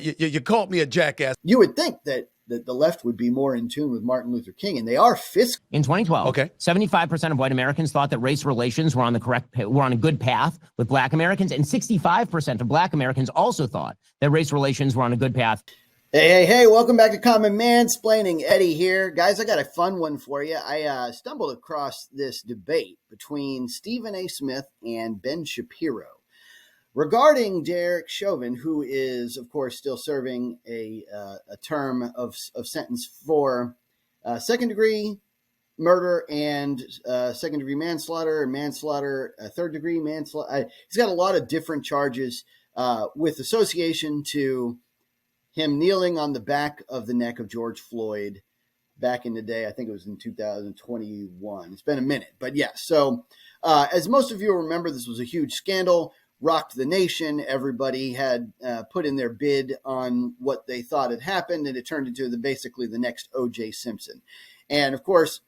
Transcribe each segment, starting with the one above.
You called me a jackass. You would think that the left would be more in tune with Martin Luther King, and they are fiscally. In 2012, okay, 75% of white Americans thought that race relations were on a good path with black Americans, and 65% of black Americans also thought that race relations were on a good path. Hey, welcome back to Common Mansplaining. Eddie here. Guys, I got a fun one for you. I stumbled across this debate between Stephen A. Smith and Ben Shapiro regarding Derek Chauvin, who is, of course, still serving a term of sentence for second-degree murder and second-degree manslaughter, third-degree manslaughter. He's got a lot of different charges with association to him kneeling on the back of the neck of George Floyd back in the day. I think it was in 2021. It's been a minute, but yes. So as most of you remember, this was a huge scandal, rocked the nation. Everybody had put in their bid on what they thought had happened, and it turned into basically the next O.J. Simpson. And of course,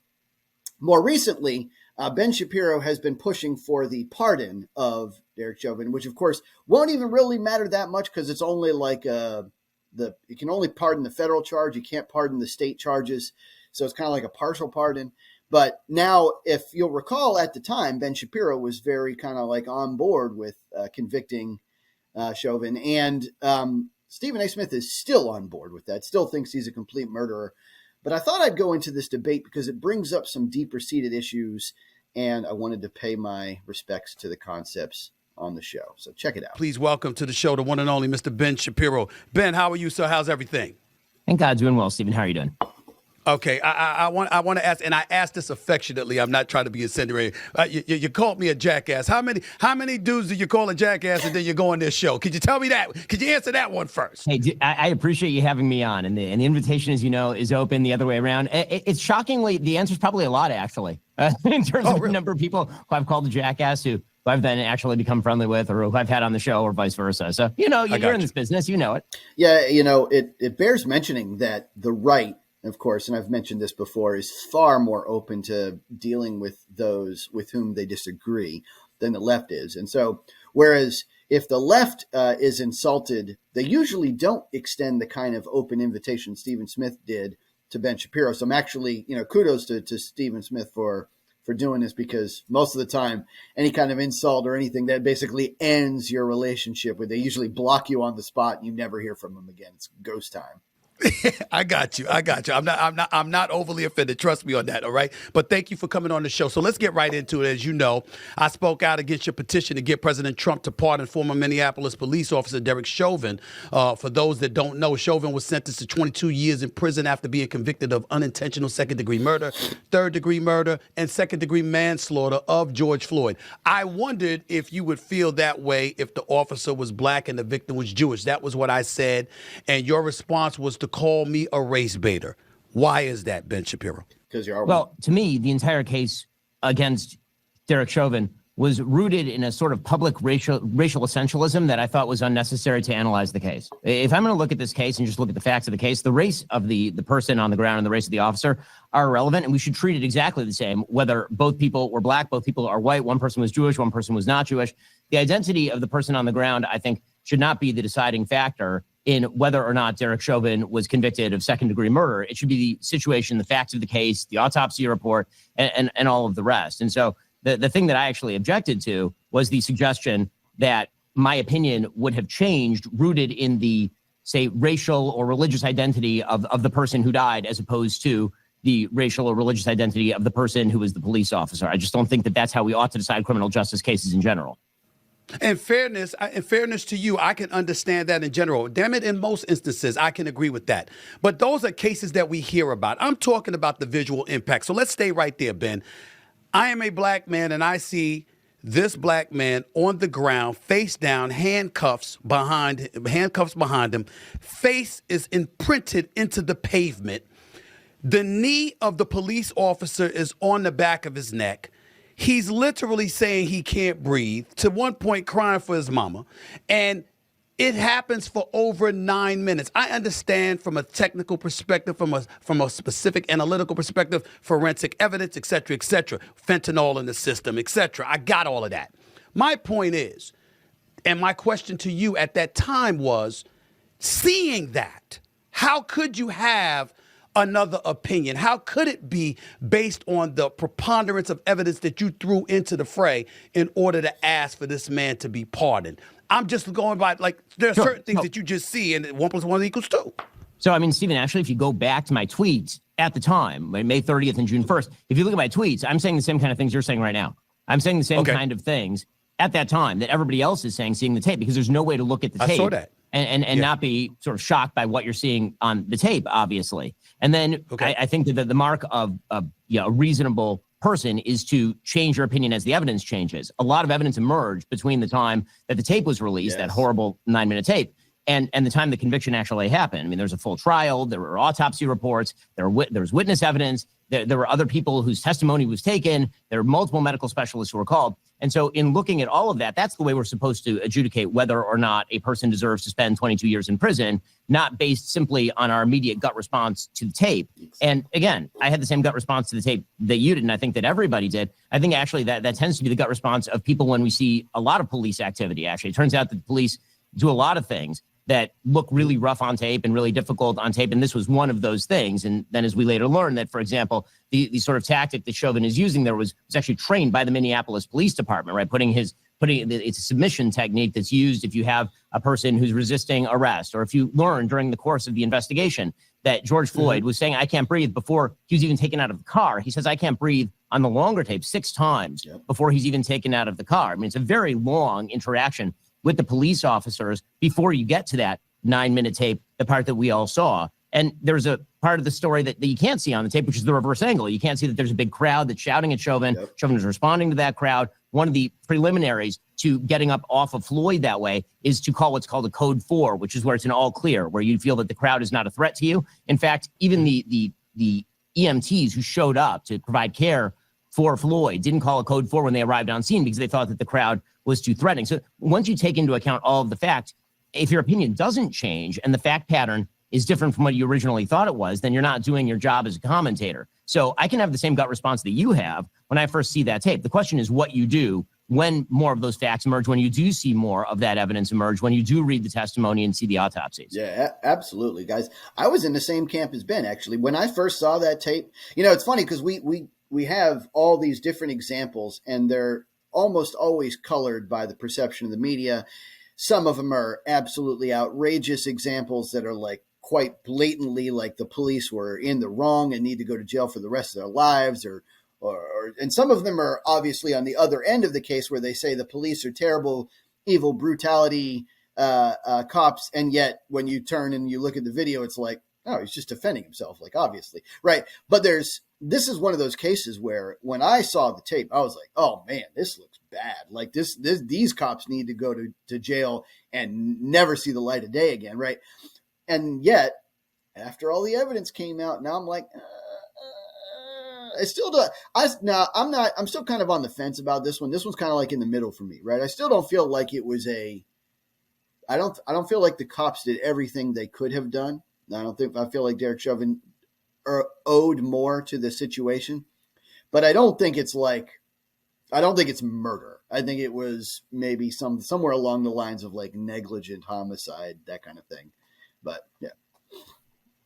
more recently, Ben Shapiro has been pushing for the pardon of Derek Chauvin, which of course won't even really matter that much because it's only like you can only pardon the federal charge. You can't pardon the state charges. So it's kind of like a partial pardon. But now, if you'll recall at the time, Ben Shapiro was very kind of like on board with convicting Chauvin. And Stephen A. Smith is still on board with that, still thinks he's a complete murderer. But I thought I'd go into this debate because it brings up some deeper seated issues. And I wanted to pay my respects to the concepts on the show. So check it out. Please welcome to the show the one and only Mr. Ben Shapiro. Ben, how are you, sir? How's everything? Thank God, doing well, Stephen. How are you doing? Okay, I want to ask, and I asked this affectionately. I'm not trying to be incendiary. You called me a jackass. How many dudes do you call a jackass and then you go on this show? Could you tell me that? Could you answer that one first? Hey, I appreciate you having me on, and the invitation, as you know, is open the other way around. It's shockingly, the answer is probably a lot, actually, in terms of the number of people who I've called a jackass who I've then actually become friendly with, or who I've had on the show, or vice versa. So, you're in this business, you know it. Yeah, it bears mentioning that the right, of course, and I've mentioned this before, is far more open to dealing with those with whom they disagree than the left is. And so, whereas if the left is insulted, they usually don't extend the kind of open invitation Stephen Smith did to Ben Shapiro. So I'm actually, kudos to Stephen Smith for doing this, because most of the time, any kind of insult or anything that basically ends your relationship, where they usually block you on the spot and you never hear from them again. It's ghost time. I got you. I'm not overly offended. Trust me on that. All right. But thank you for coming on the show. So let's get right into it. As you know, I spoke out against your petition to get President Trump to pardon former Minneapolis police officer Derek Chauvin. For those that don't know, Chauvin was sentenced to 22 years in prison after being convicted of unintentional second-degree murder, third-degree murder, and second-degree manslaughter of George Floyd. I wondered if you would feel that way if the officer was black and the victim was Jewish. That was what I said. And your response was to call me a race baiter. Why is that, Ben Shapiro? Because you're well, to me, the entire case against Derek Chauvin was rooted in a sort of public racial essentialism that I thought was unnecessary to analyze the case. If I'm going to look at this case and just look at the facts of the case, the race of the person on the ground and the race of the officer are irrelevant, and we should treat it exactly the same, whether both people were black, both people are white, one person was Jewish, one person was not Jewish. The identity of the person on the ground, I think, should not be the deciding factor in whether or not Derek Chauvin was convicted of second-degree murder. It should be the situation, the facts of the case, the autopsy report, and all of the rest. And so the thing that I actually objected to was the suggestion that my opinion would have changed, rooted in the, say, racial or religious identity of the person who died, as opposed to the racial or religious identity of the person who was the police officer. I just don't think that that's how we ought to decide criminal justice cases in general. In fairness to you, I can understand that in general. Damn it, in most instances, I can agree with that. But those are cases that we hear about. I'm talking about the visual impact. So let's stay right there, Ben. I am a black man, and I see this black man on the ground, face down, handcuffs behind him. Face is imprinted into the pavement. The knee of the police officer is on the back of his neck. He's literally saying he can't breathe, to one point crying for his mama. And it happens for over 9 minutes. I understand from a technical perspective, from a specific analytical perspective, forensic evidence, et cetera, fentanyl in the system, et cetera. I got all of that. My point is, and my question to you at that time was, Seeing that, how could you have another opinion? How could it be based on the preponderance of evidence that you threw into the fray in order to ask for this man to be pardoned? I'm just going by, like, there are certain things that you just see, and 1 + 1 = 2. So, I mean, Stephen, actually, if you go back to my tweets at the time, May 30th and June 1st, if you look at my tweets, I'm saying the same kind of things you're saying right now. I'm saying the same kind of things at that time that everybody else is saying, seeing the tape, because there's no way to look at the tape. I saw that. And not be sort of shocked by what you're seeing on the tape, obviously. And then I think that the mark of a reasonable person is to change your opinion as the evidence changes. A lot of evidence emerged between the time that the tape was released, that horrible 9-minute tape, and the time the conviction actually happened. I mean, there's a full trial, there were autopsy reports, there was witness evidence, there were other people whose testimony was taken, there were multiple medical specialists who were called. And so in looking at all of that, that's the way we're supposed to adjudicate whether or not a person deserves to spend 22 years in prison, not based simply on our immediate gut response to the tape. And again, I had the same gut response to the tape that you did, and I think that everybody did. I think actually that tends to be the gut response of people when we see a lot of police activity. Actually, it turns out that the police do a lot of things that look really rough on tape and really difficult on tape. And this was one of those things. And then as we later learned that, for example, the sort of tactic that Chauvin is using there was actually trained by the Minneapolis Police Department, right? It's a submission technique that's used if you have a person who's resisting arrest, or if you learn during the course of the investigation that George Floyd was saying, I can't breathe, before he was even taken out of the car. He says, I can't breathe on the longer tape 6 times before he's even taken out of the car. I mean, it's a very long interaction with the police officers before you get to that 9-minute tape, the part that we all saw. And there's a part of the story that you can't see on the tape, which is the reverse angle. You can't see that there's a big crowd that's shouting at Chauvin. Chauvin is responding to that crowd. One of the preliminaries to getting up off of Floyd that way is to call what's called a code 4, which is where it's an all clear, where you feel that the crowd is not a threat to you. In fact, even the EMTs who showed up to provide care for Floyd didn't call a code 4 when they arrived on scene, because they thought that the crowd was too threatening. So once you take into account all of the facts, if your opinion doesn't change and the fact pattern is different from what you originally thought it was, then you're not doing your job as a commentator. So I can have the same gut response that you have when I first see that tape. The question is what you do when more of those facts emerge, when you do see more of that evidence emerge, when you do read the testimony and see the autopsies. Yeah, absolutely, guys. I was in the same camp as Ben, actually. When I first saw that tape, it's funny because we have all these different examples, and they're almost always colored by the perception of the media. Some of them are absolutely outrageous examples that are like quite blatantly like the police were in the wrong and need to go to jail for the rest of their lives, and some of them are obviously on the other end of the case where they say the police are terrible, evil, brutality cops, and yet when you turn and you look at the video, it's like, oh, he's just defending himself, like obviously, right? But this is one of those cases where when I saw the tape, I was like, oh man, this looks bad. Like these cops need to go to jail and never see the light of day again, right? And yet, after all the evidence came out, now I'm like, I still do. I'm still kind of on the fence about this one. This one's kind of like in the middle for me, right? I still don't feel like it was I don't feel like the cops did everything they could have done. I feel like Derek Chauvin owed more to the situation, but I don't think it's murder. I think it was maybe somewhere along the lines of like negligent homicide, that kind of thing. But yeah.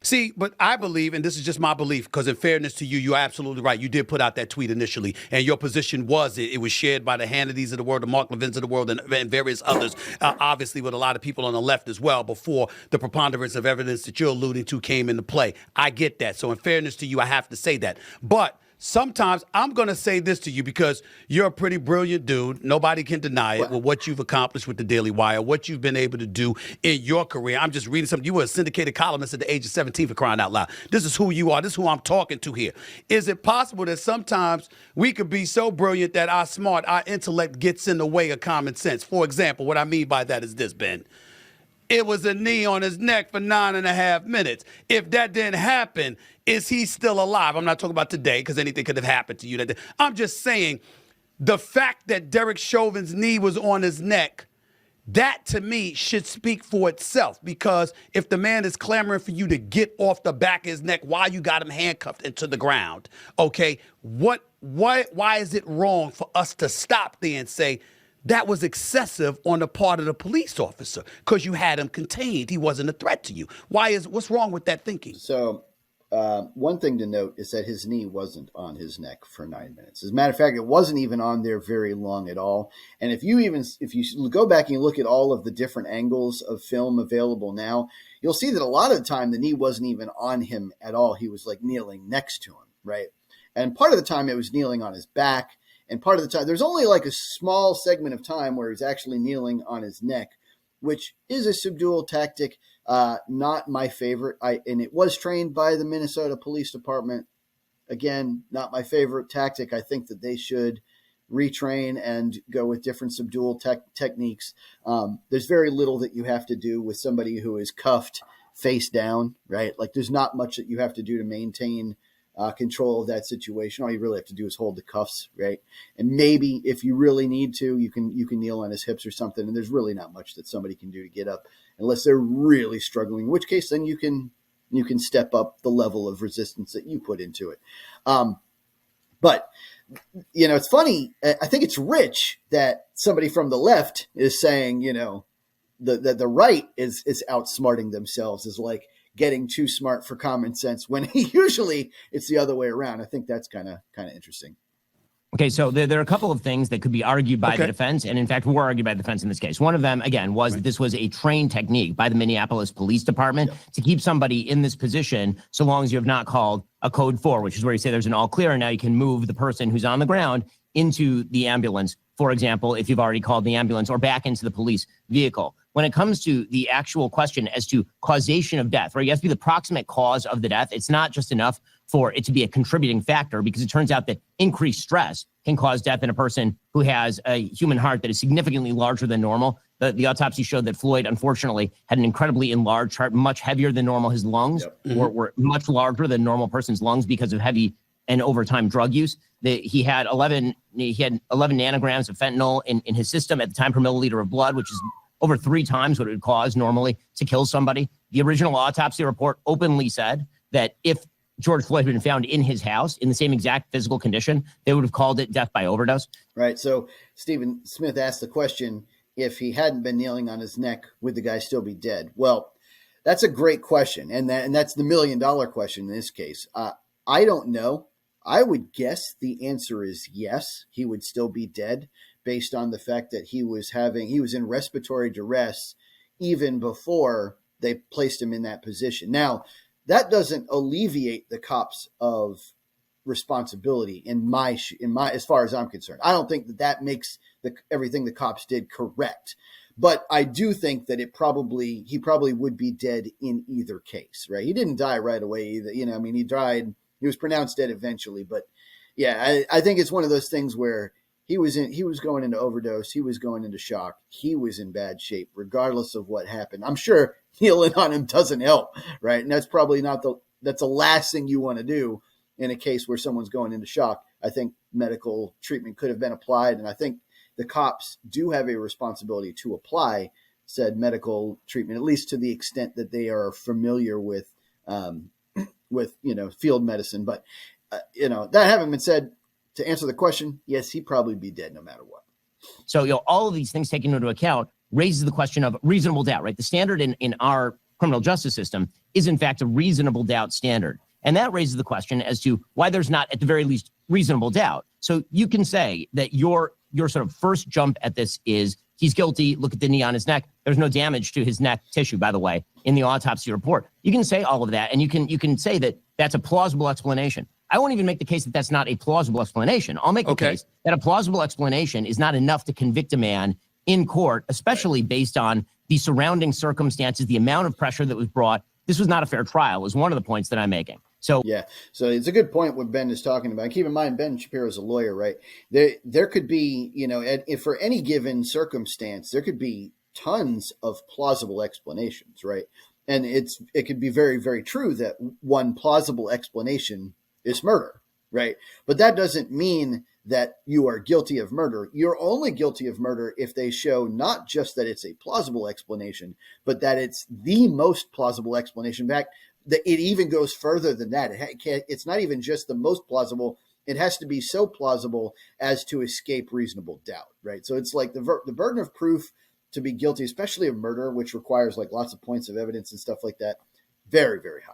See, but I believe, and this is just my belief, because in fairness to you, you're absolutely right. You did put out that tweet initially, and your position was it was shared by the Hannitys of the world, the Mark Levins of the world, and various others, obviously with a lot of people on the left as well, before the preponderance of evidence that you're alluding to came into play. I get that. So in fairness to you, I have to say that. But sometimes I'm going to say this to you because you're a pretty brilliant dude. Nobody can deny it with what you've accomplished with the Daily Wire, what you've been able to do in your career. I'm just reading something. You were a syndicated columnist at the age of 17, for crying out loud. This is who you are. This is who I'm talking to here. Is it possible that sometimes we could be so brilliant that our intellect gets in the way of common sense? For example, what I mean by that is this, Ben. It was a knee on his neck for 9.5 minutes. If that didn't happen, is he still alive? I'm not talking about today because anything could have happened to you. I'm just saying the fact that Derek Chauvin's knee was on his neck, that to me should speak for itself, because if the man is clamoring for you to get off the back of his neck while you got him handcuffed into the ground, okay, why is it wrong for us to stop there and say, that was excessive on the part of the police officer because you had him contained. He wasn't a threat to you. What's wrong with that thinking? So one thing to note is that his knee wasn't on his neck for 9 minutes. As a matter of fact, it wasn't even on there very long at all. And if you go back and you look at all of the different angles of film available now, you'll see that a lot of the time the knee wasn't even on him at all. He was like kneeling next to him, right? And part of the time it was kneeling on his back. And part of the time, there's only like a small segment of time where he's actually kneeling on his neck, which is a subdual tactic. Not my favorite. And it was trained by the Minnesota Police Department. Again, not my favorite tactic. I think that they should retrain and go with different subdual techniques. There's very little that you have to do with somebody who is cuffed face down, right? Like there's not much that you have to do to maintain control of that situation. All you really have to do is hold the cuffs, right? And maybe if you really need to, you can kneel on his hips or something. And there's really not much that somebody can do to get up unless they're really struggling, in which case then you can step up the level of resistance that you put into it. But it's funny. I think it's rich that somebody from the left is saying, that the right is outsmarting themselves, is like getting too smart for common sense when usually it's the other way around. I think that's kind of interesting. Okay, so there are a couple of things that could be argued by the defense, and in fact were argued by the defense in this case. One of them, again, was that this was a trained technique by the Minneapolis Police Department to keep somebody in this position so long as you have not called a code 4, which is where you say there's an all clear, and now you can move the person who's on the ground into the ambulance, for example, if you've already called the ambulance, or back into the police vehicle. When it comes to the actual question as to causation of death, right, you have to be the proximate cause of the death. It's not just enough for it to be a contributing factor, because it turns out that increased stress can cause death in a person who has a human heart that is significantly larger than normal. The autopsy showed that Floyd, unfortunately, had an incredibly enlarged heart, much heavier than normal. His lungs were much larger than normal person's lungs because of heavy and overtime drug use. He had 11 nanograms of fentanyl in his system at the time per milliliter of blood, which is over 3 times what it would cause normally to kill somebody. The original autopsy report openly said that if George Floyd had been found in his house in the same exact physical condition, they would have called it death by overdose. Right. So Stephen Smith asked the question, if he hadn't been kneeling on his neck, would the guy still be dead? Well, that's a great question. And that's the $1 million question in this case. I don't know. I would guess the answer is yes, he would still be dead, based on the fact that he was in respiratory duress even before they placed him in that position. Now, that doesn't alleviate the cops of responsibility in my as far as I'm concerned. I don't think that makes everything the cops did correct. But I do think that he probably would be dead in either case, right? He didn't die right away either. He was pronounced dead eventually, but yeah, I think it's one of those things where he was going into overdose. He was going into shock. He was in bad shape, regardless of what happened. I'm sure kneeling on him doesn't help, right? And that's probably that's the last thing you want to do in a case where someone's going into shock. I think medical treatment could have been applied, and I think the cops do have a responsibility to apply said medical treatment, at least to the extent that they are familiar with field medicine. But that having been said, to answer the question, yes, he'd probably be dead no matter what. So, all of these things taken into account raises the question of reasonable doubt, right? The standard in our criminal justice system is, in fact, a reasonable doubt standard. And that raises the question as to why there's not, at the very least, reasonable doubt. So you can say that your sort of first jump at this is he's guilty. Look at the knee on his neck. There's no damage to his neck tissue, by the way, in the autopsy report. You can say all of that, and you can say that that's a plausible explanation. I won't even make the case that that's not a plausible explanation. I'll make the case that a plausible explanation is not enough to convict a man in court, especially based on the surrounding circumstances, the amount of pressure that was brought. This was not a fair trial, is one of the points that I'm making. So it's a good point what Ben is talking about. Keep in mind, Ben Shapiro is a lawyer, right? There could be, if for any given circumstance, there could be tons of plausible explanations, right? And it could be very, very true that one plausible explanation is murder, right? But that doesn't mean that you are guilty of murder. You're only guilty of murder if they show not just that it's a plausible explanation, but that it's the most plausible explanation. In fact, that it even goes further than that. It's not even just the most plausible. It has to be so plausible as to escape reasonable doubt, right? So it's like the burden of proof to be guilty, especially of murder, which requires like lots of points of evidence and stuff like that, very, very high.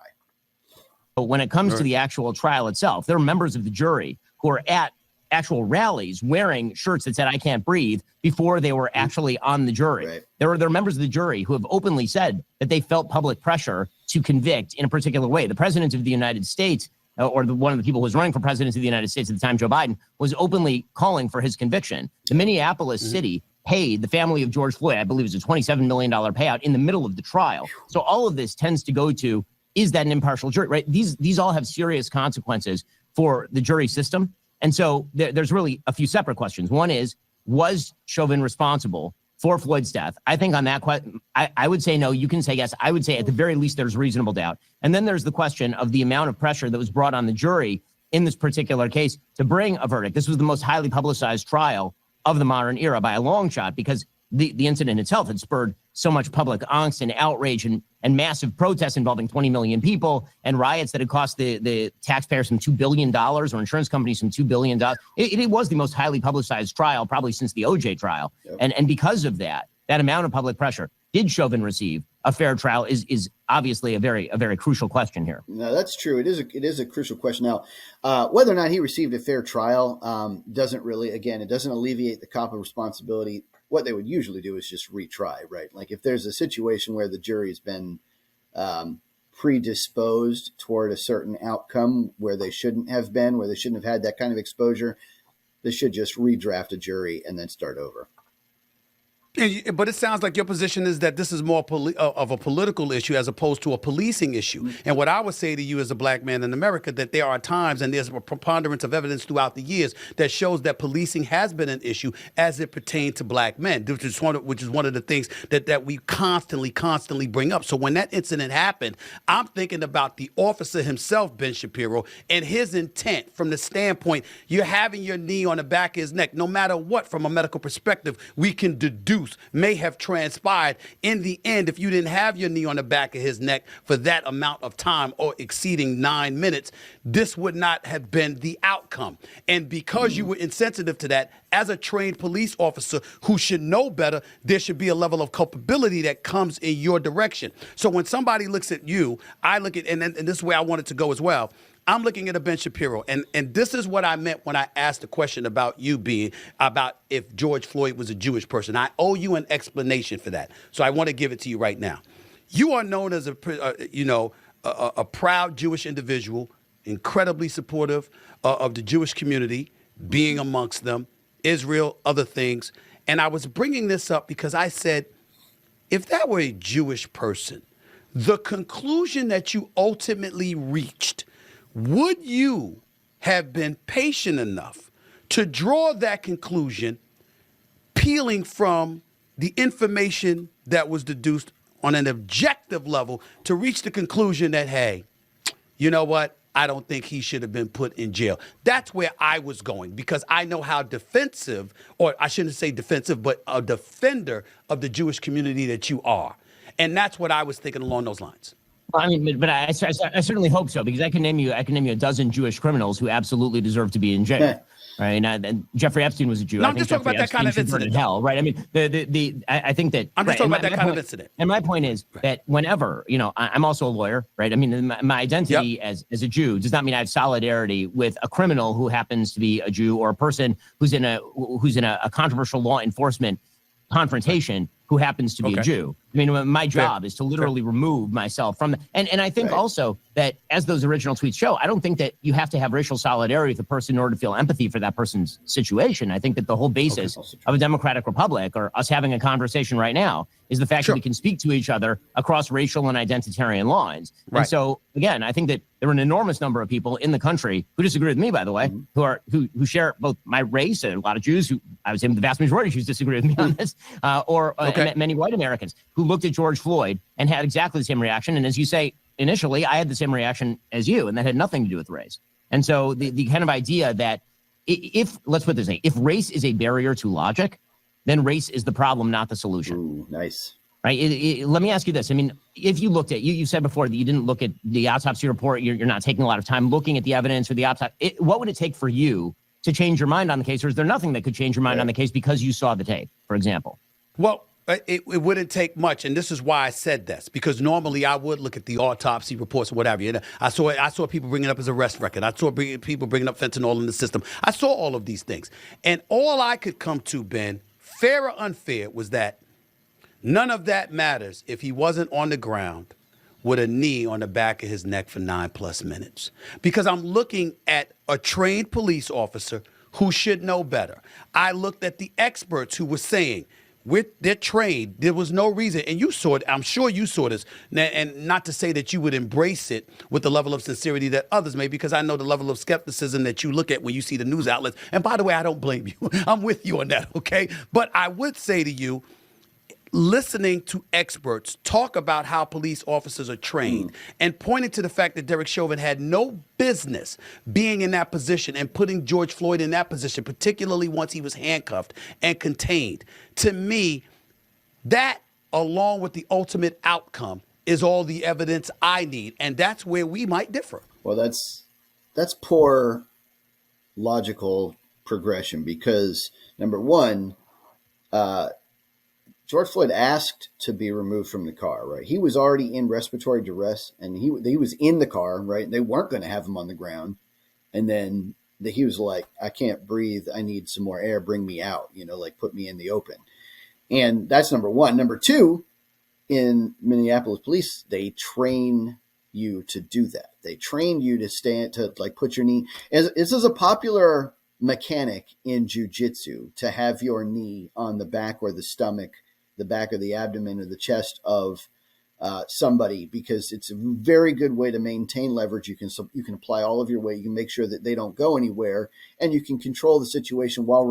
But when it comes to the actual trial itself, there are members of the jury who are at actual rallies wearing shirts that said "I can't breathe" before they were actually on the jury. Right. There are members of the jury who have openly said that they felt public pressure to convict in a particular way. The president of the United States, or one of the people who was running for president of the United States at the time, Joe Biden, was openly calling for his conviction. The Minneapolis city paid the family of George Floyd, I believe it was a $27 million payout in the middle of the trial. So all of this tends to go to, is that an impartial jury, right? These all have serious consequences for the jury system. And so there's really a few separate questions. One is, was Chauvin responsible for Floyd's death? I think on that question, I would say no. You can say yes. I would say at the very least there's reasonable doubt. And then there's the question of the amount of pressure that was brought on the jury in this particular case to bring a verdict. This was the most highly publicized trial of the modern era by a long shot, because the incident itself had spurred so much public angst and outrage and massive protests involving 20 million people and riots that had cost the taxpayers some $2 billion, or insurance companies some $2 billion. It was the most highly publicized trial probably since the OJ trial. Yep. And because of that amount of public pressure, did Chauvin receive a fair trial is obviously a very crucial question here. No, that's true. It is a crucial question. Now, whether or not he received a fair trial doesn't really, again, it doesn't alleviate the cop of responsibility. What they would usually do is just retry, right? Like if there's a situation where the jury's been predisposed toward a certain outcome where they shouldn't have been, where they shouldn't have had that kind of exposure, they should just redraft a jury and then start over. But it sounds like your position is that this is more of a political issue as opposed to a policing issue. Mm-hmm. And what I would say to you as a black man in America, that there are times, and there's a preponderance of evidence throughout the years that shows that policing has been an issue as it pertains to black men, which is one of the things that we constantly bring up. So when that incident happened, I'm thinking about the officer himself, Ben Shapiro, and his intent from the standpoint, you're having your knee on the back of his neck. No matter what, from a medical perspective, we can deduce may have transpired in the end if you didn't have your knee on the back of his neck for that amount of time or exceeding 9 minutes, this would not have been the outcome. And because you were insensitive to that, as a trained police officer who should know better, there should be a level of culpability that comes in your direction. So when somebody looks at you, I look at, and this is where I want it to go as well, I'm looking at a Ben Shapiro, and this is what I meant when I asked the question about you being about if George Floyd was a Jewish person. I owe you an explanation for that, so I want to give it to you right now. You are known as a proud Jewish individual, incredibly supportive of the Jewish community, being amongst them, Israel, other things. And I was bringing this up because I said, if that were a Jewish person, the conclusion that you ultimately reached, would you have been patient enough to draw that conclusion, peeling from the information that was deduced on an objective level to reach the conclusion that, hey, you know what? I don't think he should have been put in jail. That's where I was going, because I know how defensive, or I shouldn't say defensive, but a defender of the Jewish community that you are. And that's what I was thinking along those lines. I mean, but I certainly hope so, because I can name you a dozen Jewish criminals who absolutely deserve to be in jail. Right? And Jeffrey Epstein was a Jew. No, I I'm think just talking about that kind of incident. Hell, right? I mean, I think that I'm just talking about that kind of incident. And my point is that whenever, I'm also a lawyer, right? I mean, my identity as a Jew does not mean I have solidarity with a criminal who happens to be a Jew, or a person who's in a controversial law enforcement confrontation who happens to be a Jew. I mean, my job is to literally remove myself from that. And I think also that, as those original tweets show, I don't think that you have to have racial solidarity with a person in order to feel empathy for that person's situation. I think that the whole basis of a democratic republic, or us having a conversation right now, is the fact that we can speak to each other across racial and identitarian lines. And so, again, I think that there are an enormous number of people in the country who disagree with me, by the way, who share both my race, and a lot of Jews who, I would say the vast majority of Jews disagree with me on this, or many white Americans who looked at George Floyd and had exactly the same reaction. And as you say, initially, I had the same reaction as you, and that had nothing to do with race. And so the kind of idea that let's put it this way, if race is a barrier to logic, then race is the problem, not the solution. Ooh, nice. right? Let me ask you this. I mean, if you looked at, you said before that you didn't look at the autopsy report, you're not taking a lot of time looking at the evidence or the autopsy. What would it take for you to change your mind on the case? Or is there nothing that could change your mind on the case because you saw the tape, for example? Well, it wouldn't take much, and this is why I said this, because normally I would look at the autopsy reports or whatever. You know, I saw people bringing up his arrest record. I saw people bringing up fentanyl in the system. I saw all of these things, and all I could come to, Ben, fair or unfair, was that none of that matters if he wasn't on the ground with a knee on the back of his neck for 9+ minutes, because I'm looking at a trained police officer who should know better. I looked at the experts who were saying, with their trade, there was no reason, and you saw it, I'm sure you saw this, and not to say that you would embrace it with the level of sincerity that others may, because I know the level of skepticism that you look at when you see the news outlets, and by the way, I don't blame you. I'm with you on that, okay? But I would say to you, listening to experts talk about how police officers are trained and pointing to the fact that Derek Chauvin had no business being in that position and putting George Floyd in that position, particularly once he was handcuffed and contained. To me, that, along with the ultimate outcome, is all the evidence I need. And that's where we might differ. Well, that's poor logical progression, because number one, George Floyd asked to be removed from the car, right? He was already in respiratory duress, and he was in the car, right? They weren't going to have him on the ground. And then he was like, I can't breathe. I need some more air. Bring me out, like put me in the open. And that's number one. Number two, in Minneapolis police, they train you to do that. They train you to stand, to like put your knee. This is a popular mechanic in jiu-jitsu, to have your knee on the back or the stomach, the back of the abdomen or the chest of somebody, because it's a very good way to maintain leverage. You can apply all of your weight. You can make sure that they don't go anywhere, and you can control the situation while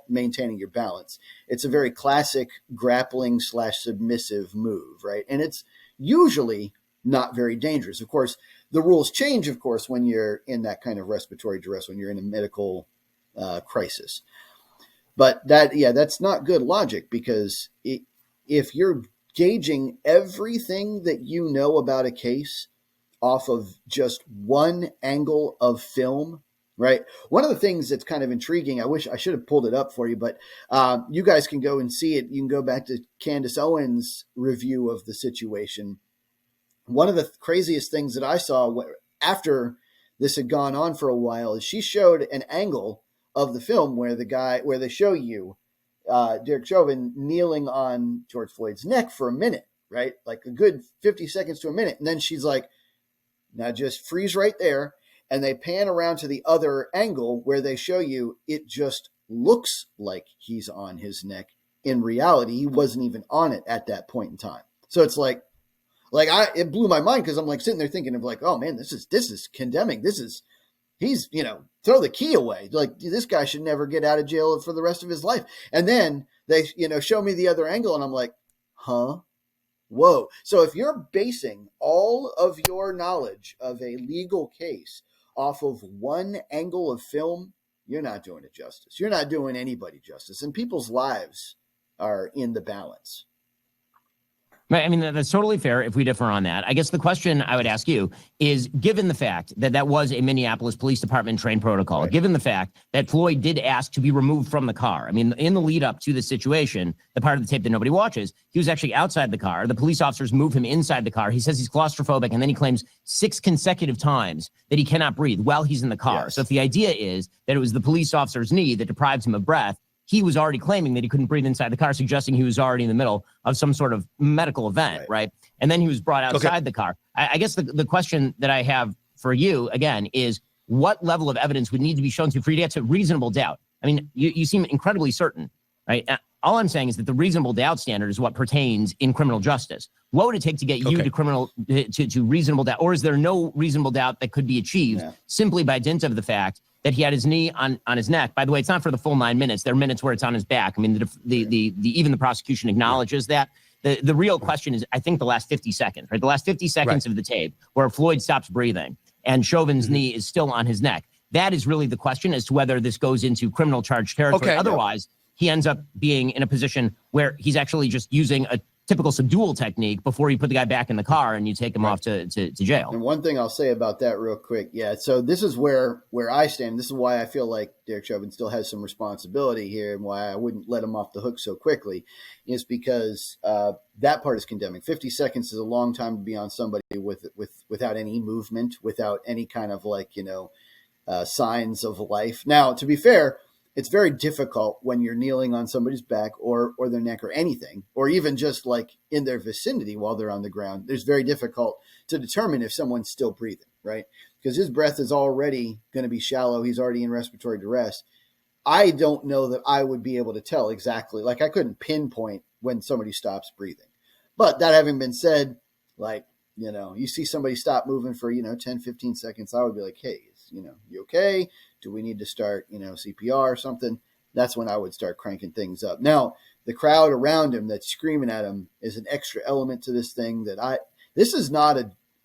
maintaining your balance. It's a very classic grappling / submissive move, right? And it's usually not very dangerous. Of course, the rules change, of course, when you're in that kind of respiratory duress, when you're in a medical crisis. But that's not good logic, because if you're gauging everything that you know about a case off of just one angle of film, right? One of the things that's kind of intriguing, I wish I should have pulled it up for you, but you guys can go and see it. You can go back to Candace Owens' review of the situation. One of the craziest things that I saw after this had gone on for a while is she showed an angle of the film where they show you Derek Chauvin kneeling on George Floyd's neck for a minute, right? Like a good 50 seconds to a minute. And then she's like, now just freeze right there. And they pan around to the other angle where they show you it just looks like he's on his neck. In reality, he wasn't even on it at that point in time. So it's it blew my mind, because I'm like sitting there thinking of like, oh man, this is condemning. He's, throw the key away. Like, this guy should never get out of jail for the rest of his life. And then they, show me the other angle, and I'm like, huh? Whoa. So if you're basing all of your knowledge of a legal case off of one angle of film, you're not doing it justice. You're not doing anybody justice. And people's lives are in the balance. Right. I mean, that's totally fair if we differ on that. I guess the question I would ask you is, given the fact that was a Minneapolis Police Department trained protocol, right, given the fact that Floyd did ask to be removed from the car, I mean, in the lead up to the situation, the part of the tape that nobody watches, he was actually outside the car. The police officers move him inside the car. He says he's claustrophobic, and then he claims 6 consecutive times that he cannot breathe while he's in the car. Yes. So if the idea is that it was the police officer's knee that deprives him of breath, he was already claiming that he couldn't breathe inside the car, suggesting he was already in the middle of some sort of medical event, right? And then he was brought outside the car. I guess the question that I have for you, again, is what level of evidence would need to be shown for you to get to reasonable doubt? I mean, you seem incredibly certain, right? All I'm saying is that the reasonable doubt standard is what pertains in criminal justice. What would it take to get you to reasonable doubt? Or is there no reasonable doubt that could be achieved simply by dint of the fact that he had his knee on his neck? By the way, it's not for the full 9 minutes. There are minutes where it's on his back. I mean, even the prosecution acknowledges that. The real question is, I think, the last 50 seconds, right? The last 50 seconds of the tape where Floyd stops breathing and Chauvin's knee is still on his neck. That is really the question as to whether this goes into criminal charge territory. Otherwise, he ends up being in a position where he's actually just using typical subdual technique before you put the guy back in the car and you take him off to jail. And one thing I'll say about that real quick. Yeah. So this is where I stand. This is why I feel like Derek Chauvin still has some responsibility here and why I wouldn't let him off the hook so quickly is because that part is condemning. 50 seconds is a long time to be on somebody without any movement, without any kind of signs of life. Now, to be fair, it's very difficult when you're kneeling on somebody's back or their neck or anything, or even just in their vicinity while they're on the ground. It's very difficult to determine if someone's still breathing, right? Because his breath is already going to be shallow. He's already in respiratory duress. I don't know that I would be able to tell exactly. I couldn't pinpoint when somebody stops breathing. But that having been said, you see somebody stop moving for, 10, 15 seconds, I would be like, hey, you okay? Do we need to start, CPR or something? That's when I would start cranking things up. Now, the crowd around him that's screaming at him is an extra element to this thing this is not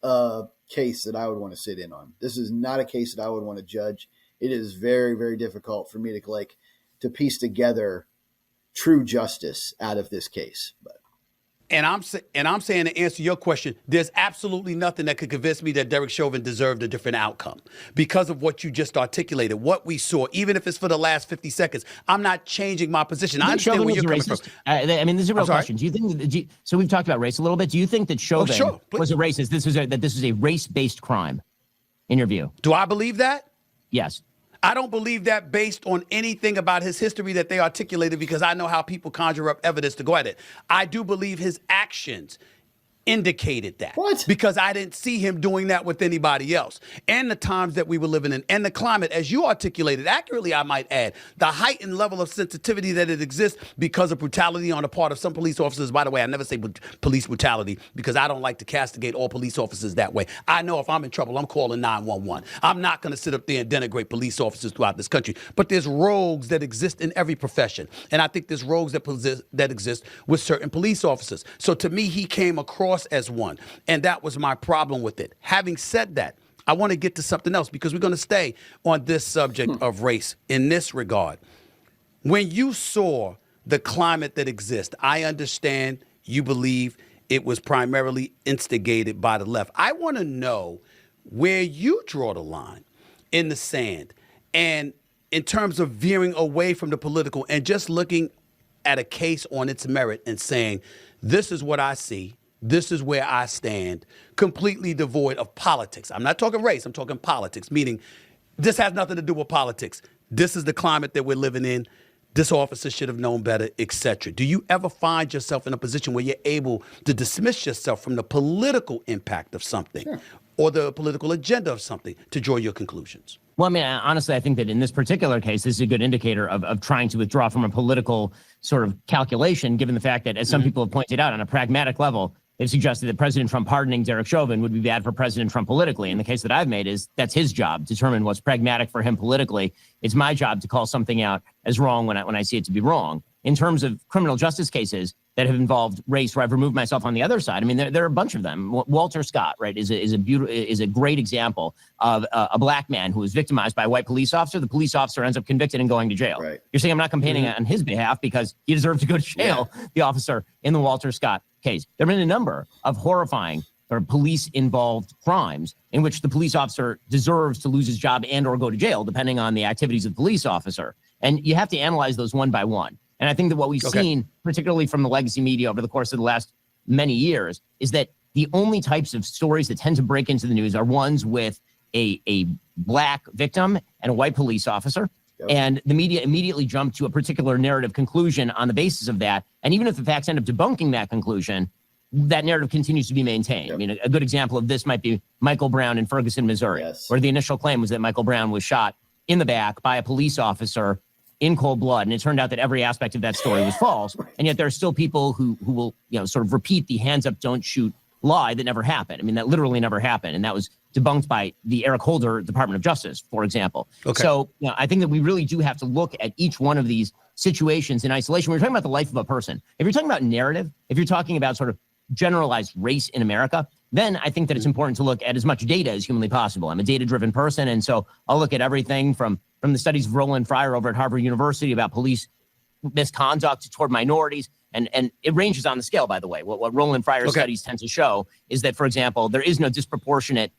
a case that I would want to sit in on. This is not a case that I would want to judge. It is very, very difficult for me to piece together true justice out of this case. But And I'm saying to answer your question, there's absolutely nothing that could convince me that Derek Chauvin deserved a different outcome because of what you just articulated, what we saw, even if it's for the last 50 seconds. I'm not changing my position. I understand where you're coming from. This is a real question. Do you think so? We've talked about race a little bit. Do you think that Chauvin was a racist? That this is a race-based crime, in your view? Do I believe that? Yes. I don't believe that based on anything about his history that they articulated because I know how people conjure up evidence to go at it. I do believe his actions indicated that. What? Because I didn't see him doing that with anybody else. And the times that we were living in and the climate, as you articulated accurately, I might add, the heightened level of sensitivity that it exists because of brutality on the part of some police officers. By the way, I never say police brutality because I don't like to castigate all police officers that way. I know if I'm in trouble, I'm calling 911. I'm not going to sit up there and denigrate police officers throughout this country. But there's rogues that exist in every profession. And I think there's rogues that exist with certain police officers. So to me, he came across as one. And that was my problem with it. Having said that, I want to get to something else because we're going to stay on this subject of race in this regard. When you saw the climate that exists, I understand you believe it was primarily instigated by the left. I want to know where you draw the line in the sand and in terms of veering away from the political and just looking at a case on its merit and saying, this is what I see. This is where I stand, completely devoid of politics. I'm not talking race, I'm talking politics, meaning this has nothing to do with politics. This is the climate that we're living in. This officer should have known better, etc. Do you ever find yourself in a position where you're able to dismiss yourself from the political impact of something or the political agenda of something to draw your conclusions? Well, I mean, honestly, I think that in this particular case, this is a good indicator of trying to withdraw from a political sort of calculation, given the fact that, as some people have pointed out, on a pragmatic level, they've suggested that President Trump pardoning Derek Chauvin would be bad for President Trump politically. And the case that I've made is that's his job, determine what's pragmatic for him politically. It's my job to call something out as wrong when I see it to be wrong. In terms of criminal justice cases that have involved race, where I've removed myself on the other side, I mean, there are a bunch of them. Walter Scott, right, is a great example of a black man who was victimized by a white police officer. The police officer ends up convicted and going to jail. Right. You're saying I'm not campaigning on his behalf because he deserved to go to jail, the officer in the Walter Scott case. There have been a number of horrifying or police-involved crimes in which the police officer deserves to lose his job and or go to jail, depending on the activities of the police officer. And you have to analyze those one by one. And I think that what we've seen, particularly from the legacy media over the course of the last many years, is that the only types of stories that tend to break into the news are ones with a black victim and a white police officer. And the media immediately jump to a particular narrative conclusion on the basis of that. And even if the facts end up debunking that conclusion, that narrative continues to be maintained. I mean, a good example of this might be Michael Brown in Ferguson, Missouri, where the initial claim was that Michael Brown was shot in the back by a police officer in cold blood. And it turned out that every aspect of that story was false. And yet there are still people who will, sort of repeat the hands up, don't shoot lie that never happened. I mean, that literally never happened. And that was debunked by the Eric Holder Department of Justice, for example. So I think that we really do have to look at each one of these situations in isolation. We're talking about the life of a person. If you're talking about narrative, if you're talking about sort of generalized race in America, then I think that it's important to look at as much data as humanly possible. I'm a data-driven person, and so I'll look at everything from the studies of Roland Fryer over at Harvard University about police misconduct toward minorities And it ranges on the scale, by the way. What Roland Fryer's studies tend to show is that, for example, there's no disproportionate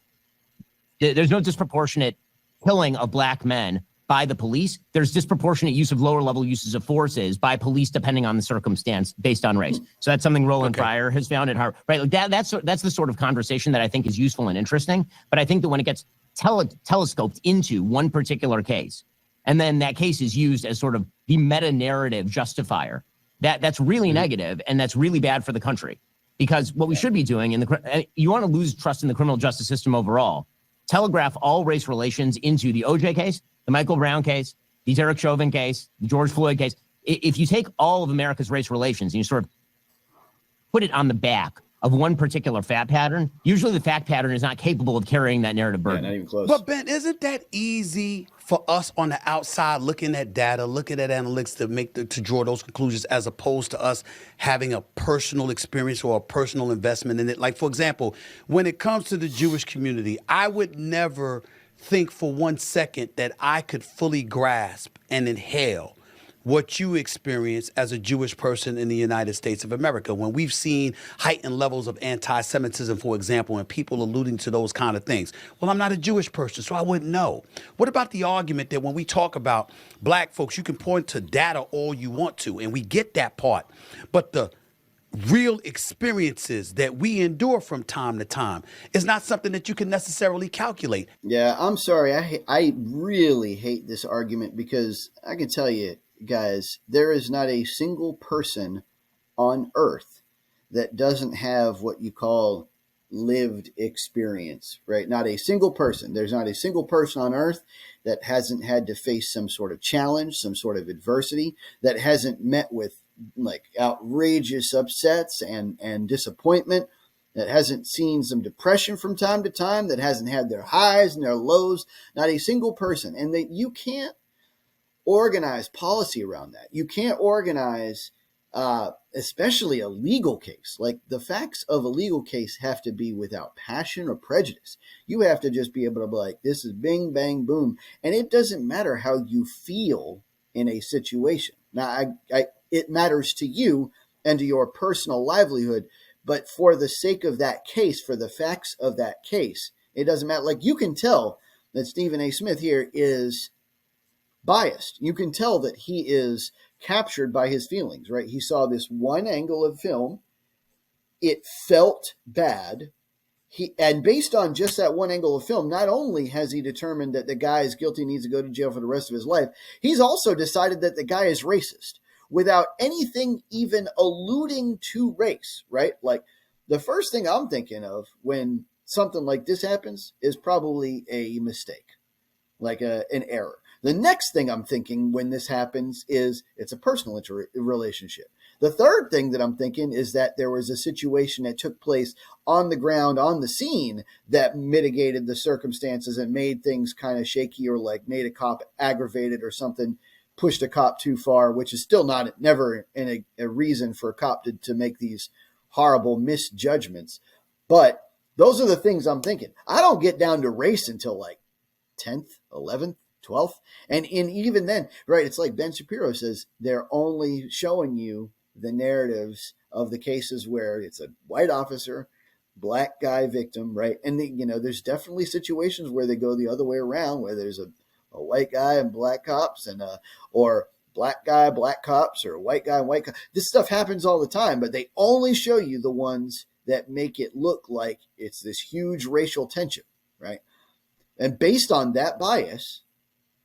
killing of black men by the police. There's disproportionate use of lower level uses of forces by police depending on the circumstance based on race. So that's something Roland Fryer has found at Harvard. Right? Like that's the sort of conversation that I think is useful and interesting. But I think that when it gets telescoped into one particular case, and then that case is used as sort of the meta narrative justifier, that's really negative, and that's really bad for the country. Because what we should be doing you want to lose trust in the criminal justice system overall, telegraph all race relations into the OJ case, the Michael Brown case, the Derek Chauvin case, the George Floyd case. If you take all of America's race relations and you sort of put it on the back of one particular fact pattern, usually the fact pattern is not capable of carrying that narrative burden. Yeah, not even close. But Ben, isn't that easy for us on the outside looking at data, looking at analytics to draw those conclusions, as opposed to us having a personal experience or a personal investment in it? Like, for example, when it comes to the Jewish community, I would never think for 1 second that I could fully grasp and inhale what you experience as a Jewish person in the United States of America, when we've seen heightened levels of anti-Semitism, for example, and people alluding to those kind of things. Well, I'm not a Jewish person, so I wouldn't know. What about the argument that when we talk about black folks, you can point to data all you want to, and we get that part, but the real experiences that we endure from time to time is not something that you can necessarily calculate. Yeah, I'm sorry. I really hate this argument, because I can tell you, guys, there is not a single person on earth that doesn't have what you call lived experience, right? Not a single person. There's not a single person on earth that hasn't had to face some sort of challenge, some sort of adversity, that hasn't met with like outrageous upsets and disappointment, that hasn't seen some depression from time to time, that hasn't had their highs and their lows. Not a single person. And that you can't organize policy around that. You can't organize, especially a legal case. Like, the facts of a legal case have to be without passion or prejudice. You have to just be able to be like, this is bing, bang, boom. And it doesn't matter how you feel in a situation. Now, it matters to you and to your personal livelihood, but for the sake of that case, for the facts of that case, it doesn't matter. Like, you can tell that Stephen A. Smith here is biased. You can tell that he is captured by his feelings, right? He saw this one angle of film. It felt bad. And based on just that one angle of film, not only has he determined that the guy is guilty, needs to go to jail for the rest of his life, he's also decided that the guy is racist without anything even alluding to race, right? Like, the first thing I'm thinking of when something like this happens is probably a mistake, like an error. The next thing I'm thinking when this happens is it's a personal relationship. The third thing that I'm thinking is that there was a situation that took place on the ground, on the scene, that mitigated the circumstances and made things kind of shaky, or like made a cop aggravated or something, pushed a cop too far, which is still never a reason for a cop to make these horrible misjudgments. But those are the things I'm thinking. I don't get down to race until like 10th, 11th, 12th. And even then, right, it's like Ben Shapiro says, they're only showing you the narratives of the cases where it's a white officer, black guy victim, right? And there's definitely situations where they go the other way around, where there's a white guy and black cops, and or black guy, black cops, or white guy and white cops. This stuff happens all the time, but they only show you the ones that make it look like it's this huge racial tension, right? And based on that bias,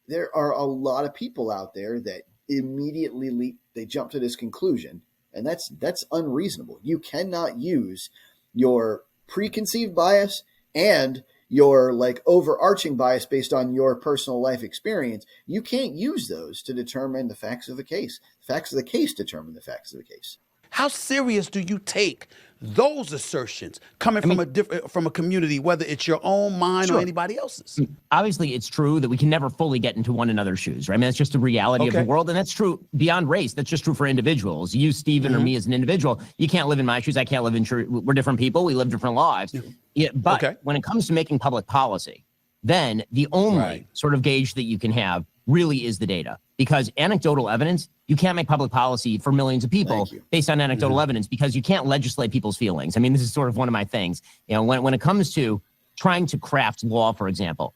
there are a lot of people out there that immediately they jump to this conclusion, and that's unreasonable. You cannot use your preconceived bias and your like overarching bias based on your personal life experience. You can't use those to determine the facts of a case. The facts of the case determine the facts of the case. How serious do you take those assertions coming from a community, whether it's your own mind or anybody else's? Obviously, it's true that we can never fully get into one another's shoes, right? I mean, that's just the reality of the world, and that's true beyond race. That's just true for individuals. You, Stephen, or me as an individual, you can't live in my shoes. I can't live in your. We're different people. We live different lives. Yeah, but when it comes to making public policy, then the only sort of gauge that you can have really is the data, because anecdotal evidence, you can't make public policy for millions of people based on anecdotal evidence, because you can't legislate people's feelings. I mean, this is sort of one of my things. When it comes to trying to craft law, for example,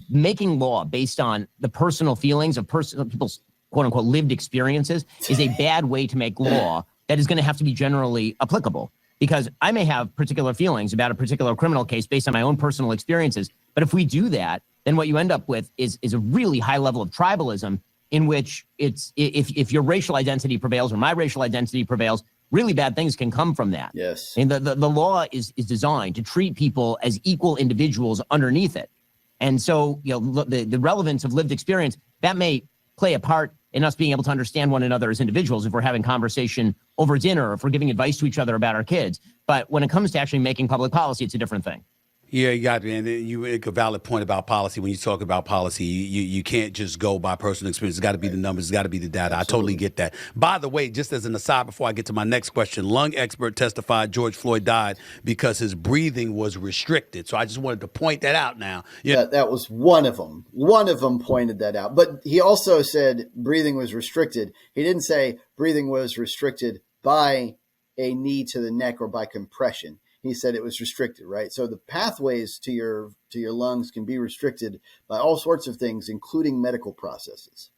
making law based on the personal feelings of people's quote unquote lived experiences is a bad way to make law that is going to have to be generally applicable. Because I may have particular feelings about a particular criminal case based on my own personal experiences. But if we do that, then what you end up with is a really high level of tribalism, in which it's if your racial identity prevails or my racial identity prevails, really bad things can come from that. Yes. And the law is designed to treat people as equal individuals underneath it. And so, the relevance of lived experience, that may play a part in us being able to understand one another as individuals if we're having conversation over dinner, or if we're giving advice to each other about our kids. But when it comes to actually making public policy, it's a different thing. Yeah, you got it. And you make a valid point about policy. When you talk about policy, you can't just go by personal experience. It's got to be the numbers. It's got to be the data. Absolutely. I totally get that. By the way, just as an aside before I get to my next question, lung expert testified George Floyd died because his breathing was restricted. So I just wanted to point that out now. Yeah. That was one of them. One of them pointed that out. But he also said breathing was restricted. He didn't say breathing was restricted by a knee to the neck or by compression. He said it was restricted, right? So the pathways to your lungs can be restricted by all sorts of things, including medical processes.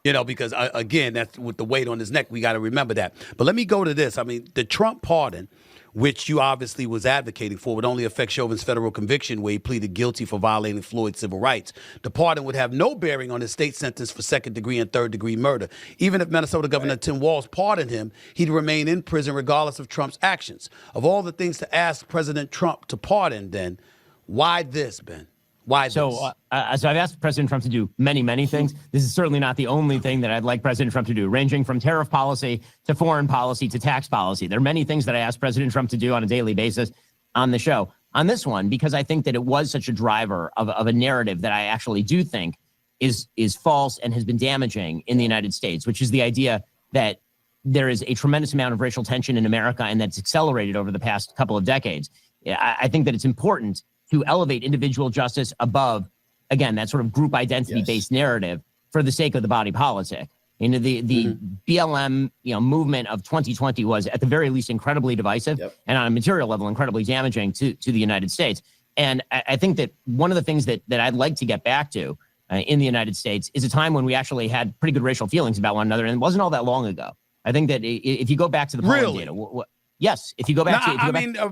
Because, again, that's with the weight on his neck. We got to remember that. But let me go to this. I mean, the Trump pardon, which you obviously was advocating for, would only affect Chauvin's federal conviction where he pleaded guilty for violating Floyd's civil rights. The pardon would have no bearing on his state sentence for second-degree and third-degree murder. Even if Minnesota Governor Tim Walz pardoned him, he'd remain in prison regardless of Trump's actions. Of all the things to ask President Trump to pardon, then, why this, Ben? Why this? So I've asked President Trump to do many, many things. This is certainly not the only thing that I'd like President Trump to do, ranging from tariff policy to foreign policy to tax policy. There are many things that I ask President Trump to do on a daily basis on the show. On this one, because I think that it was such a driver of a narrative that I actually do think is false and has been damaging in the United States, which is the idea that there is a tremendous amount of racial tension in America, and that's accelerated over the past couple of decades. I think that it's important to elevate individual justice above, again, that sort of group identity-based narrative for the sake of the body politic. The BLM movement of 2020 was, at the very least, incredibly divisive, and on a material level, incredibly damaging to the United States. And I think that one of the things that I'd like to get back to in the United States is a time when we actually had pretty good racial feelings about one another, and it wasn't all that long ago. I think that if you go back to the polling data, yes, if you go back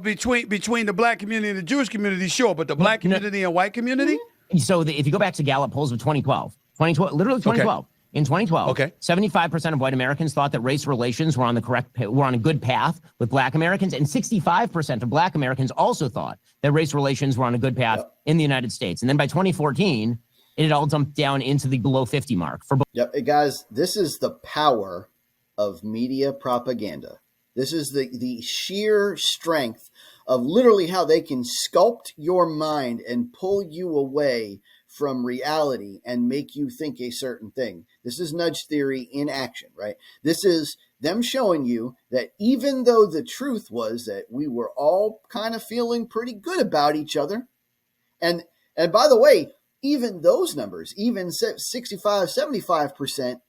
between the black community and the Jewish community, sure, but the black community and white community? So if you go back to Gallup polls of 2012, literally 2012, in 2012, 75% of white Americans thought that race relations were on a good path with black Americans, and 65% of black Americans also thought that race relations were on a good path in the United States. And then by 2014, it had all dumped down into the below 50 mark. Hey guys, this is the power of media propaganda. This is the sheer strength of literally how they can sculpt your mind and pull you away from reality and make you think a certain thing. This is nudge theory in action, right? This is them showing you that even though the truth was that we were all kind of feeling pretty good about each other, and by the way, even those numbers, even 65, 75%,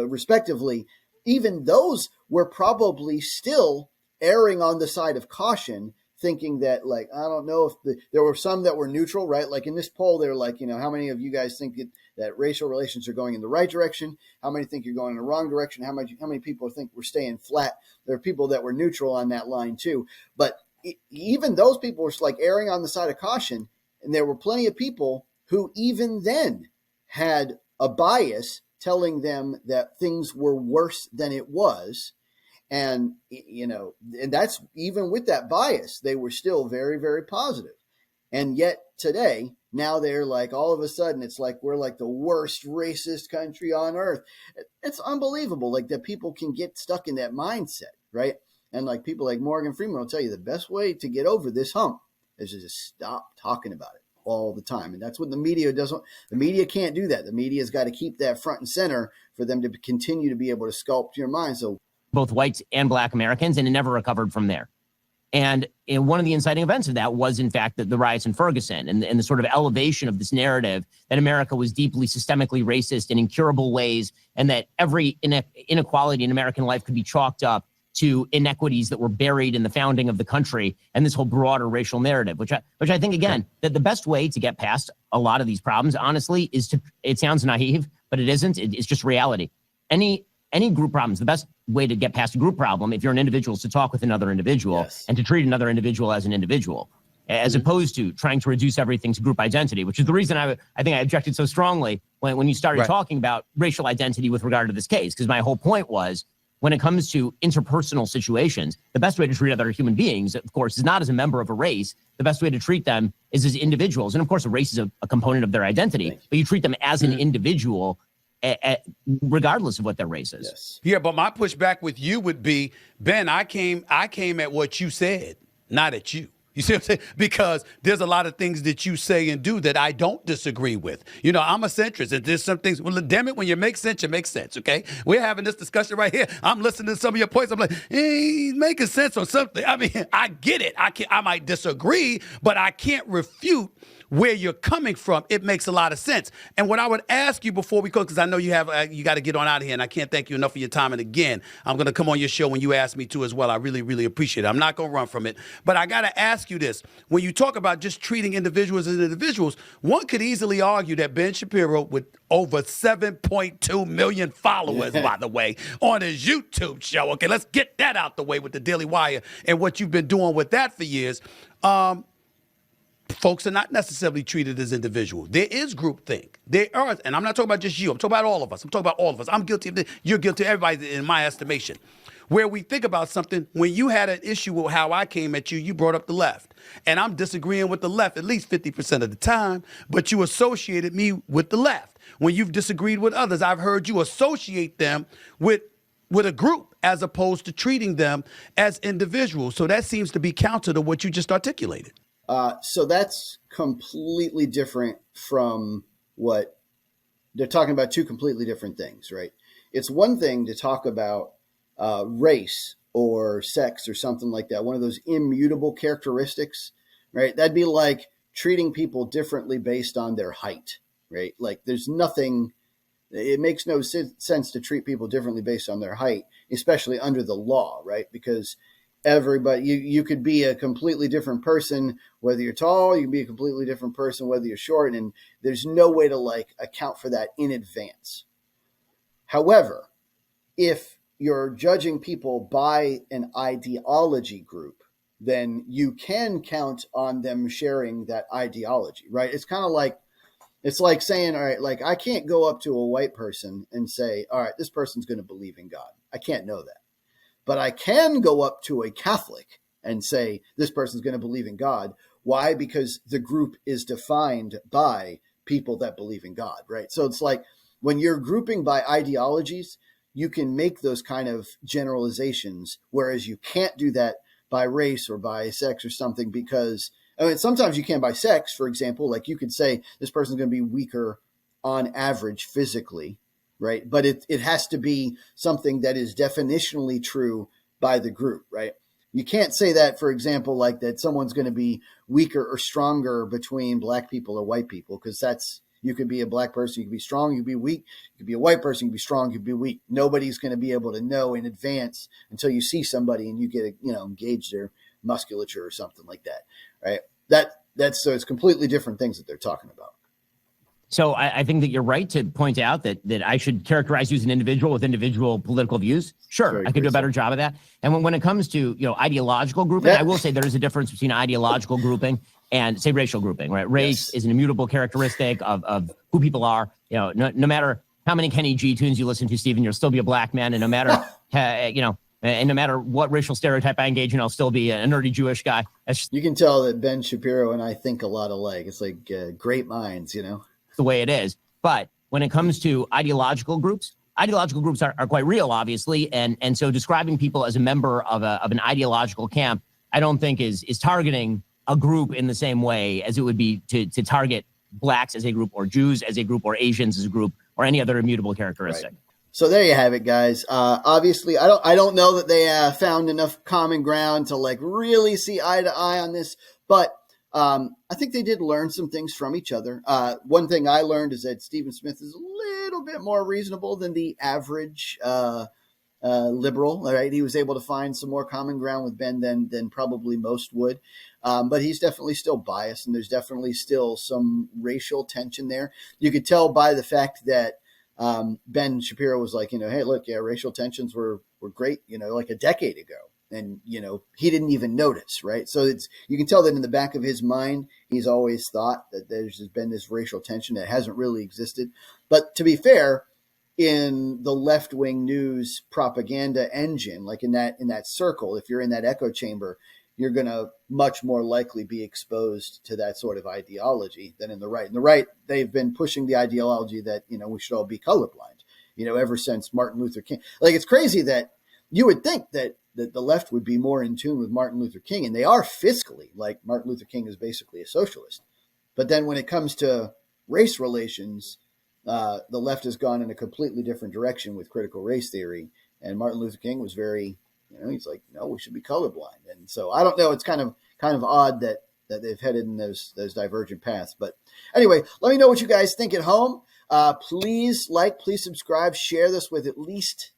respectively, even those were probably still erring on the side of caution, thinking that, like, I don't know if there were some that were neutral, right? Like in this poll, they're like, how many of you guys think that racial relations are going in the right direction? How many think you're going in the wrong direction? How many people think we're staying flat? There are people that were neutral on that line too. But even those people were like erring on the side of caution. And there were plenty of people who even then had a bias telling them that things were worse than it was. And, and that's even with that bias, they were still very, very positive. And yet today, now they're like, all of a sudden, it's like, we're like the worst racist country on earth. It's unbelievable. Like that people can get stuck in that mindset, right? And like people like Morgan Freeman will tell you the best way to get over this hump is to just stop talking about it all the time. And that's what the media doesn't. The media can't do that. The media's got to keep that front and center for them to continue to be able to sculpt your mind. So both whites and black Americans, and it never recovered from there. And one of the inciting events of that was, in fact, the riots in Ferguson and the sort of elevation of this narrative that America was deeply systemically racist in incurable ways, and that every inequality in American life could be chalked up to inequities that were buried in the founding of the country and this whole broader racial narrative, which I think, again, that the best way to get past a lot of these problems, honestly, is it sounds naive, but it isn't. It's just reality. Any group problems, the best way to get past a group problem, if you're an individual, is to talk with another individual and to treat another individual as an individual, as opposed to trying to reduce everything to group identity, which is the reason I think I objected so strongly when you started talking about racial identity with regard to this case, because my whole point was, when it comes to interpersonal situations, the best way to treat other human beings, of course, is not as a member of a race. The best way to treat them is as individuals. And of course, a race is a component of their identity, but you treat them as an individual regardless of what their race is. Yes. Yeah, but my pushback with you would be, Ben, I came at what you said, not at you. You see what I'm saying? Because there's a lot of things that you say and do that I don't disagree with. You know, I'm a centrist, and there's some things, well, damn it, when you make sense, you make sense, okay? We're having this discussion right here. I'm listening to some of your points. I'm like, he's making sense on something. I mean, I get it. I might disagree, but I can't refute where you're coming from. It makes a lot of sense. And what I would ask you before we go, because I know you got to get on out of here, and I can't thank you enough for your time. And again, I'm going to come on your show when you ask me to as well. I really, really appreciate it. I'm not going to run from it. But I got to ask you this. When you talk about just treating individuals as individuals, one could easily argue that Ben Shapiro, with over 7.2 million followers, by the way, on his YouTube show, okay, let's get that out the way with the Daily Wire and what you've been doing with that for years, folks are not necessarily treated as individuals. There is groupthink. There are, and I'm not talking about just you. I'm talking about all of us. I'm talking about all of us. I'm guilty of this. You're guilty. Everybody, in my estimation. Where we think about something, when you had an issue with how I came at you, you brought up the left. And I'm disagreeing with the left at least 50% of the time, but you associated me with the left. When you've disagreed with others, I've heard you associate them with a group as opposed to treating them as individuals. So that seems to be counter to what you just articulated. So that's completely different from what they're talking about. Two completely different things, right? It's one thing to talk about race or sex or something like that, one of those immutable characteristics, right? That'd be like treating people differently based on their height, right? Like there's nothing, it makes no sense to treat people differently based on their height, especially under the law, right? Because everybody, you could be a completely different person, whether you're tall, you can be a completely different person, whether you're short, and there's no way to like account for that in advance. However, if you're judging people by an ideology group, then you can count on them sharing that ideology, right? It's kind of like, it's like saying, all right, like I can't go up to a white person and say, all right, this person's going to believe in God. I can't know that. But I can go up to a Catholic and say, this person's going to believe in God. Why? Because the group is defined by people that believe in God, right? So it's like when you're grouping by ideologies, you can make those kind of generalizations, whereas you can't do that by race or by sex or something, because I mean, sometimes you can by sex, for example, like you could say this person's going to be weaker on average physically, right? But it has to be something that is definitionally true by the group, right? You can't say that, for example, like that someone's going to be weaker or stronger between black people or white people, because that's, you could be a black person, you could be strong, you could be weak. You could be a white person, you could be strong, you could be weak. Nobody's going to be able to know in advance until you see somebody and you get, engage their musculature or something like that, right? That's so it's completely different things that they're talking about. So I think that you're right to point out that I should characterize you as an individual with individual political views. Sure, I could do a better job of that. And when it comes to ideological grouping, I will say there is a difference between ideological grouping and, say, racial grouping. Right, race is an immutable characteristic of who people are. No matter how many Kenny G tunes you listen to, Stephen, you'll still be a black man, and no matter and no matter what racial stereotype I engage in, I'll still be a nerdy Jewish guy. You can tell that Ben Shapiro and I think a lot alike. It's like great minds, the way it is. But when it comes to ideological groups are quite real, obviously. And so describing people as a member of an ideological camp, I don't think is targeting a group in the same way as it would be to target blacks as a group, or Jews as a group, or Asians as a group, or any other immutable characteristic. Right. So there you have it, guys. Obviously, I don't know that they found enough common ground to like really see eye to eye on this, but I think they did learn some things from each other. One thing I learned is that Stephen Smith is a little bit more reasonable than the average liberal. Right, he was able to find some more common ground with Ben than probably most would. But he's definitely still biased, and there's definitely still some racial tension there. You could tell by the fact that Ben Shapiro was like, hey, look, yeah, racial tensions were great, like a decade ago. And, he didn't even notice, right? So you can tell that in the back of his mind, he's always thought that there's been this racial tension that hasn't really existed. But to be fair, in the left-wing news propaganda engine, like in that circle, if you're in that echo chamber, you're going to much more likely be exposed to that sort of ideology than in the right. In the right, they've been pushing the ideology that, we should all be colorblind, ever since Martin Luther King. Like, it's crazy that you would think that the left would be more in tune with Martin Luther King, and they are fiscally. Like, Martin Luther King is basically a socialist. But then when it comes to race relations, the left has gone in a completely different direction with critical race theory. And Martin Luther King was very, he's like, no, we should be colorblind. And so I don't know. It's kind of odd that they've headed in those divergent paths. But anyway, let me know what you guys think at home. Please please subscribe, share this with at least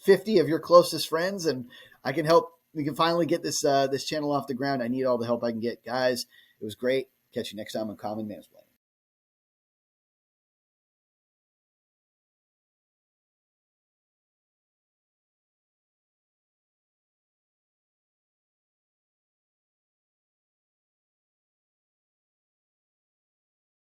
50 of your closest friends, and I can help. We can finally get this channel off the ground. I need all the help I can get, guys. It was great. Catch you next time on Common Mansplaining.